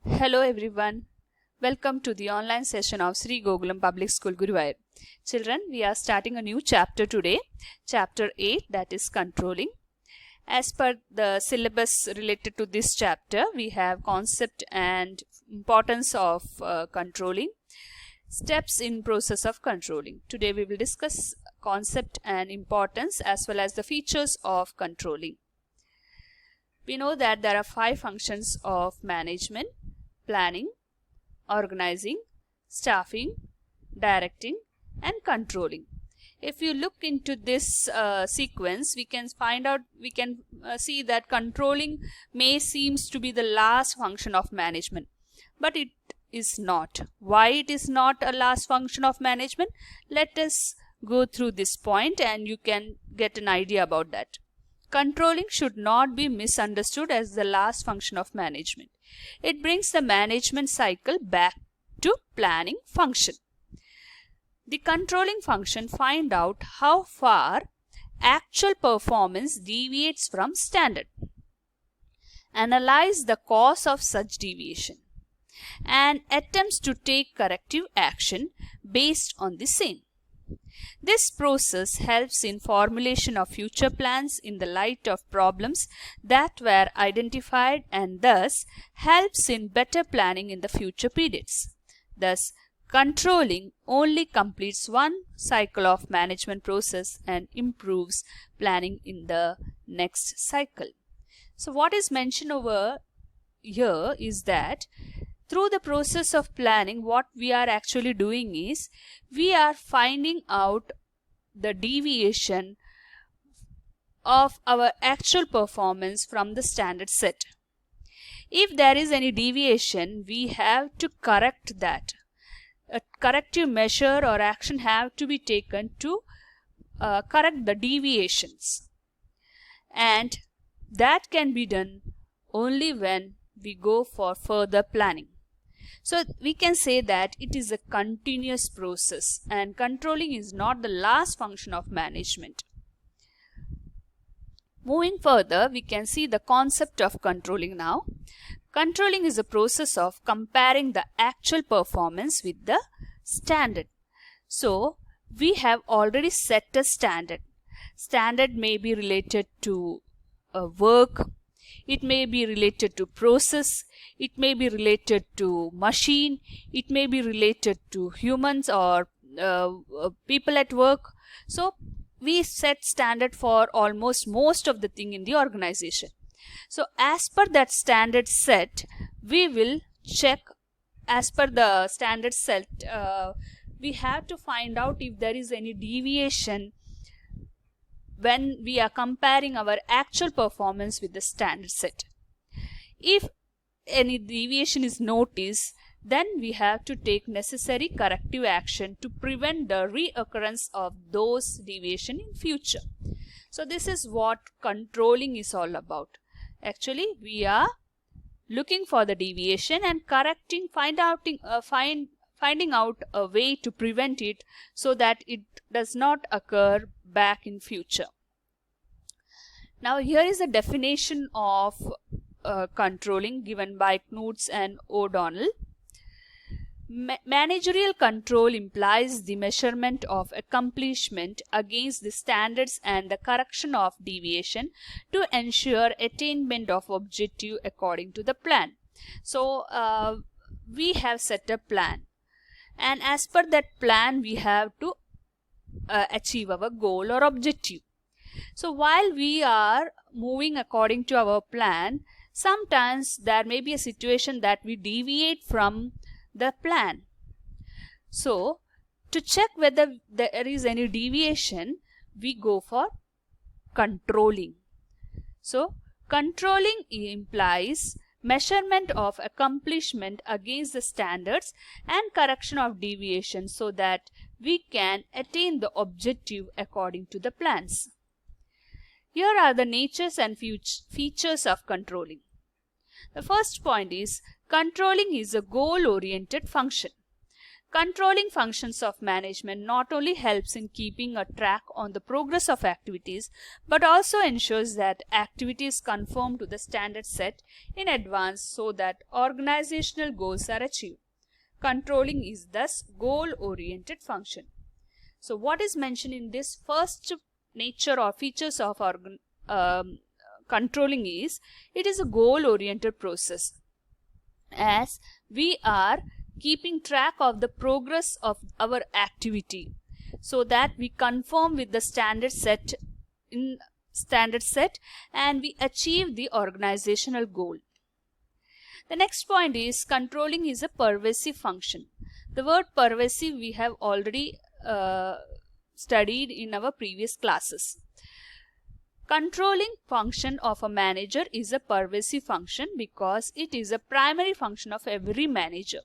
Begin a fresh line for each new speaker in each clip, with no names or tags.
Hello everyone. Welcome to the online session of Sri Gokulam Public School Guruvayur. Children, we are starting a new chapter today, chapter 8, that is controlling. As per the syllabus related to this chapter, we have concept and importance of controlling, steps in process of controlling. Today we will discuss concept and importance as well as the features of controlling. We know that there are 5 functions of management: planning, organizing, staffing, directing, and controlling. If you look into this sequence, we can see that controlling may seems to be the last function of management, but it is not. Why it is not a last function of management? Let us go through this point and you can get an idea about that. Controlling should not be misunderstood as the last function of management. It brings the management cycle back to planning function. The controlling function finds out how far actual performance deviates from standard, analyze the cause of such deviation, and attempts to take corrective action based on the same. This process helps in formulation of future plans in the light of problems that were identified and thus helps in better planning in the future periods. Thus, controlling only completes one cycle of management process and improves planning in the next cycle. So what is mentioned over here is that through the process of planning, what we are actually doing is we are finding out the deviation of our actual performance from the standard set. If there is any deviation, we have to correct that. A corrective measure or action have to be taken to correct the deviations, and that can be done only when we go for further planning. So we can say that it is a continuous process and controlling is not the last function of management. Moving further, we can see the concept of controlling now. Controlling is a process of comparing the actual performance with the standard. So we have already set a standard. Standard may be related to work, it may be related to process, it may be related to machine, it may be related to humans or people at work. So we set standard for almost most of the thing in the organization. So as per that standard set, we will check as per the standard set, we have to find out if there is any deviation when we are comparing our actual performance with the standard set. If any deviation is noticed, then we have to take necessary corrective action to prevent the reoccurrence of those deviation in future. So this is what controlling is all about. Actually, we are looking for the deviation and correcting, finding out a way to prevent it so that it does not occur back in future. Now here is a definition of controlling given by Knudsen and O'Donnell. Managerial control implies the measurement of accomplishment against the standards and the correction of deviation to ensure attainment of objective according to the plan. So we have set a plan, and as per that plan we have to achieve our goal or objective. So while we are moving according to our plan, sometimes there may be a situation that we deviate from the plan. So to check whether there is any deviation, we go for controlling. So controlling implies measurement of accomplishment against the standards and correction of deviation so that we can attain the objective according to the plans. Here are the natures and features of controlling. The first point is controlling is a goal-oriented function. Controlling functions of management not only helps in keeping a track on the progress of activities, but also ensures that activities conform to the standards set in advance so that organizational goals are achieved. Controlling is thus goal-oriented function. So what is mentioned in this first nature or features of controlling is, it is a goal-oriented process, as we are keeping track of the progress of our activity so that we conform with the standard set and we achieve the organizational goal. The next point is, controlling is a pervasive function. The word pervasive we have already studied in our previous classes. Controlling function of a manager is a pervasive function because it is a primary function of every manager.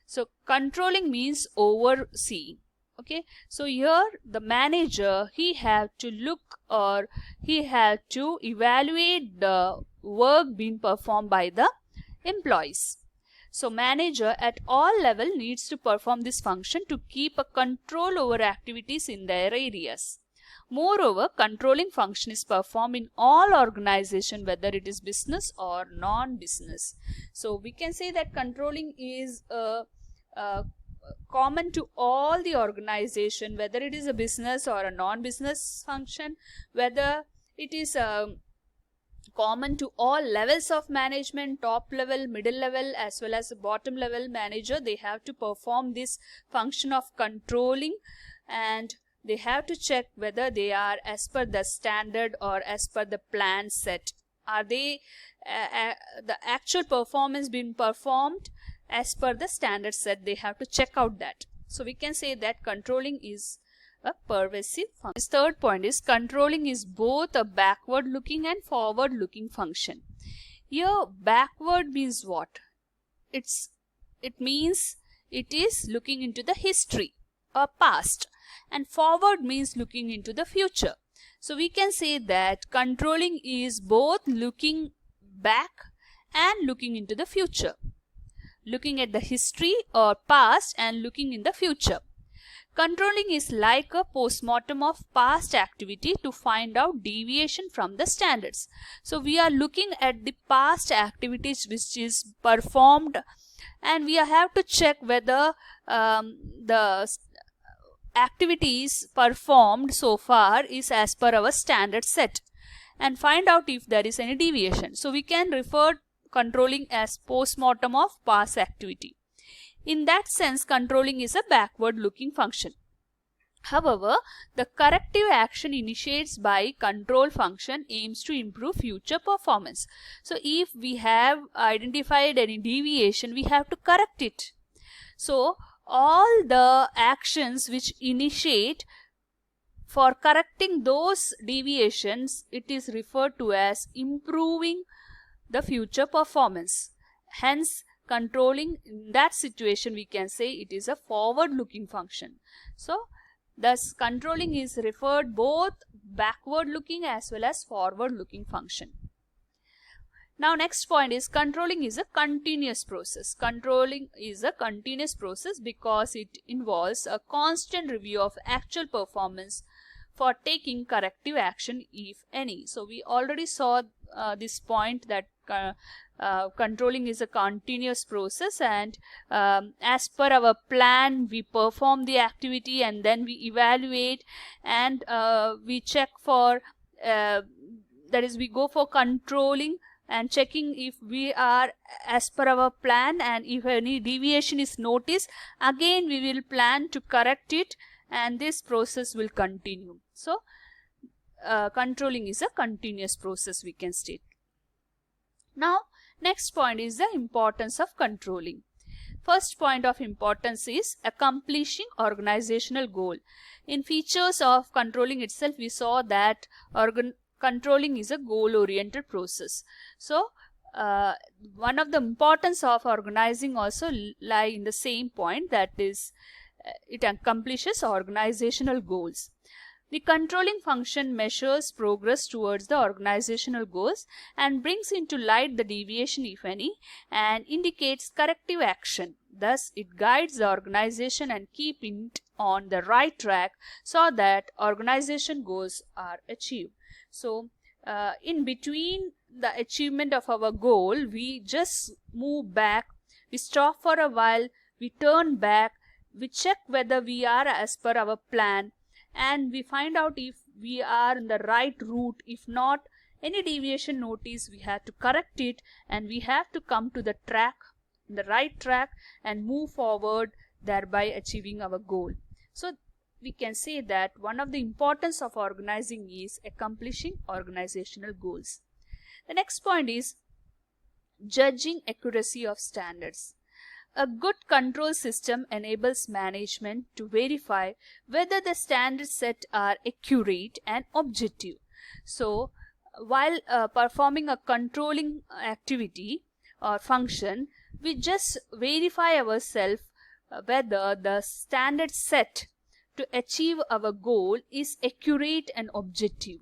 So controlling means overseeing. Okay, so here the manager, he have to look or he have to evaluate the work being performed by the employees. So manager at all level needs to perform this function to keep a control over activities in their areas. Moreover, controlling function is performed in all organization, whether it is business or non-business. So we can say that controlling is common to all the organization, whether it is a business or a non-business function, whether it is common to all levels of management, top level, middle level, as well as the bottom level manager. They have to perform this function of controlling, and they have to check whether they are as per the standard or as per the plan set. Are they the actual performance being performed as per the standard set? They have to check out that. So we can say that controlling is a pervasive function. This third point is, controlling is both a backward looking and forward looking function. Here backward means what? It means it is looking into the history or past, and forward means looking into the future. So we can say that controlling is both looking back and looking into the future, looking at the history or past and looking in the future. Controlling is like a postmortem of past activity to find out deviation from the standards. So we are looking at the past activities which is performed, and we have to check whether the activities performed so far is as per our standard set, and find out if there is any deviation. So we can refer controlling as postmortem of past activity. In that sense, controlling is a backward looking function. However, the corrective action initiated by control function aims to improve future performance. So if we have identified any deviation, we have to correct it. So all the actions which initiate for correcting those deviations, it is referred to as improving the future performance. Hence, controlling in that situation, we can say it is a forward looking function. So thus controlling is referred both backward looking as well as forward looking function. Now next point is, controlling is a continuous process. Controlling is a continuous process because it involves a constant review of actual performance for taking corrective action, if any. So we already saw this point that controlling is a continuous process, and as per our plan we perform the activity and then we evaluate and we check for that is, we go for controlling and checking if we are as per our plan, and if any deviation is noticed, again we will plan to correct it, and this process will continue. So controlling is a continuous process, we can state. Now next point is the importance of controlling. First point of importance is accomplishing organizational goal. In features of controlling itself, we saw that controlling is a goal oriented process. So one of the importance of organizing also lie in the same point, that is it accomplishes organizational goals. The controlling function measures progress towards the organizational goals and brings into light the deviation, if any, and indicates corrective action. Thus, it guides the organization and keeps it on the right track so that organization goals are achieved. So, in between the achievement of our goal, we just move back, we stop for a while, we turn back, we check whether we are as per our plan, and we find out if we are in the right route. If not, any deviation notice, we have to correct it, and we have to come to the track, the right track, and move forward, thereby achieving our goal. So we can say that one of the importance of organizing is accomplishing organizational goals. The next point is judging accuracy of standards. A good control system enables management to verify whether the standards set are accurate and objective. So, while performing a controlling activity or function, we just verify ourselves whether the standard set to achieve our goal is accurate and objective.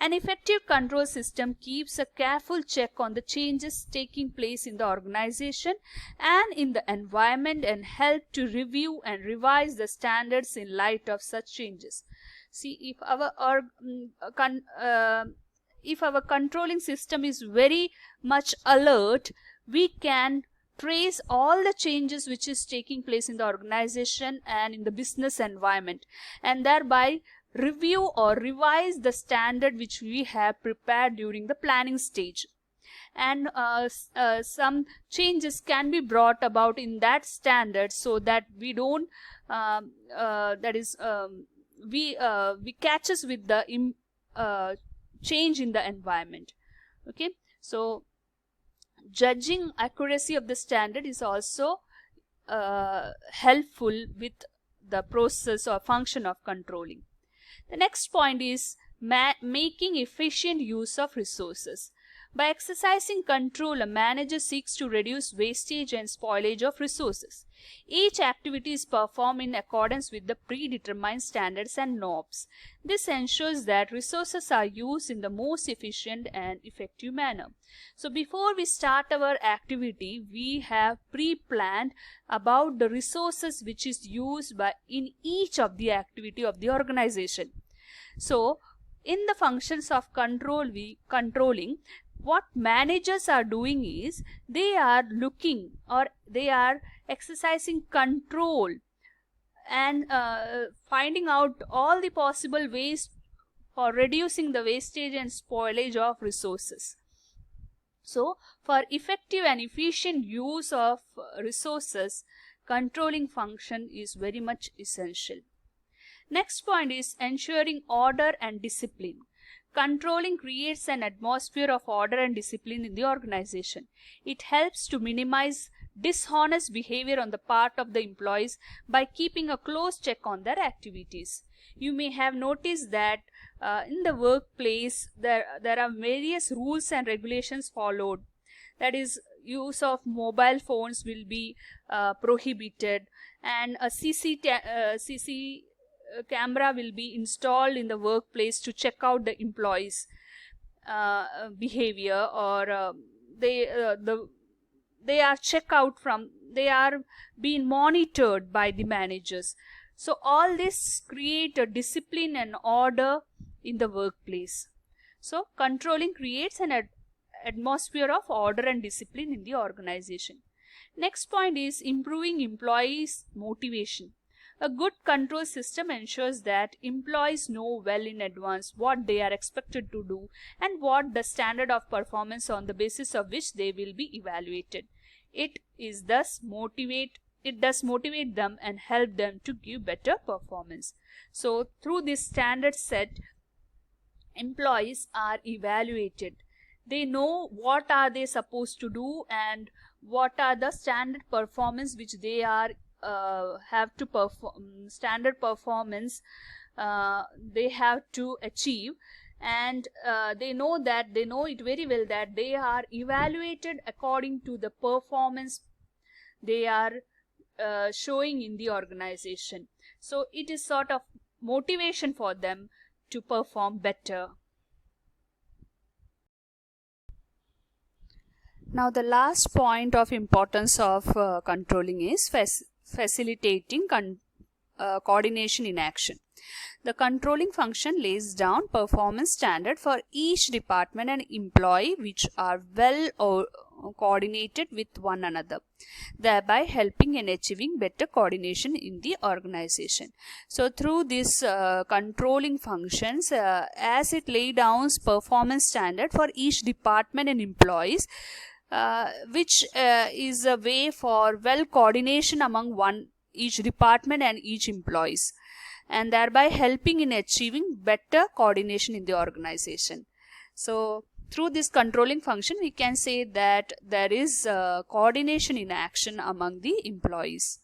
An effective control system keeps a careful check on the changes taking place in the organization and in the environment and help to review and revise the standards in light of such changes. See, if our controlling system is very much alert, we can trace all the changes which is taking place in the organization and in the business environment, and thereby review or revise the standard which we have prepared during the planning stage. And some changes can be brought about in that standard so that we don't we catches with the change in the environment. Okay, so judging accuracy of the standard is also helpful with the process or function of controlling. The next point is making efficient use of resources. By exercising control, a manager seeks to reduce wastage and spoilage of resources. Each activity is performed in accordance with the predetermined standards and norms. This ensures that resources are used in the most efficient and effective manner. So before we start our activity, we have pre-planned about the resources which is used in each of the activity of the organization. So in the functions of controlling, what managers are doing is they are looking or they are exercising control and finding out all the possible ways for reducing the wastage and spoilage of resources. So, for effective and efficient use of resources, controlling function is very much essential. Next point is ensuring order and discipline. Controlling creates an atmosphere of order and discipline in the organization. It helps to minimize dishonest behavior on the part of the employees by keeping a close check on their activities. You may have noticed that in the workplace there are various rules and regulations followed. That is, use of mobile phones will be prohibited, and a CC camera will be installed in the workplace to check out the employees' behavior, or they are being monitored by the managers. So all this create a discipline and order in the workplace. So controlling creates an atmosphere of order and discipline in the organization. Next point is improving employees' motivation. A good control system ensures that employees know well in advance what they are expected to do and what the standard of performance on the basis of which they will be evaluated. It does motivate them and help them to give better performance. So through this standard set, employees are evaluated. They know what are they supposed to do and what are the standard performance which they are have to perform, standard performance they have to achieve, and they know it very well that they are evaluated according to the performance they are showing in the organization. So it is sort of motivation for them to perform better. Now the last point of importance of controlling is facilitating coordination in action. The controlling function lays down performance standard for each department and employee which are well coordinated with one another, thereby helping in achieving better coordination in the organization. So through this controlling functions, as it lays down performance standard for each department and employees, which is a way for well coordination among each department and each employees, and thereby helping in achieving better coordination in the organization. So through this controlling function, we can say that there is coordination in action among the employees,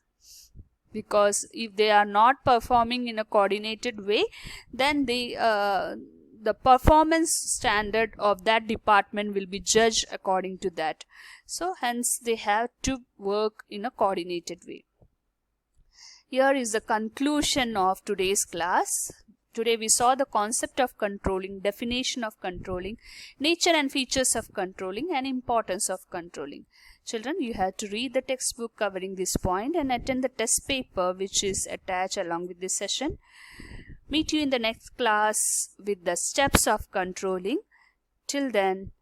because if they are not performing in a coordinated way, then the performance standard of that department will be judged according to that. So hence they have to work in a coordinated way. Here is the conclusion of today's class. Today we saw the concept of controlling, definition of controlling, nature and features of controlling, and importance of controlling. Children, you have to read the textbook covering this point and attend the test paper which is attached along with this session. Meet you in the next class with the steps of controlling. Till then,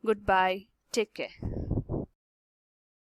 goodbye. Take care.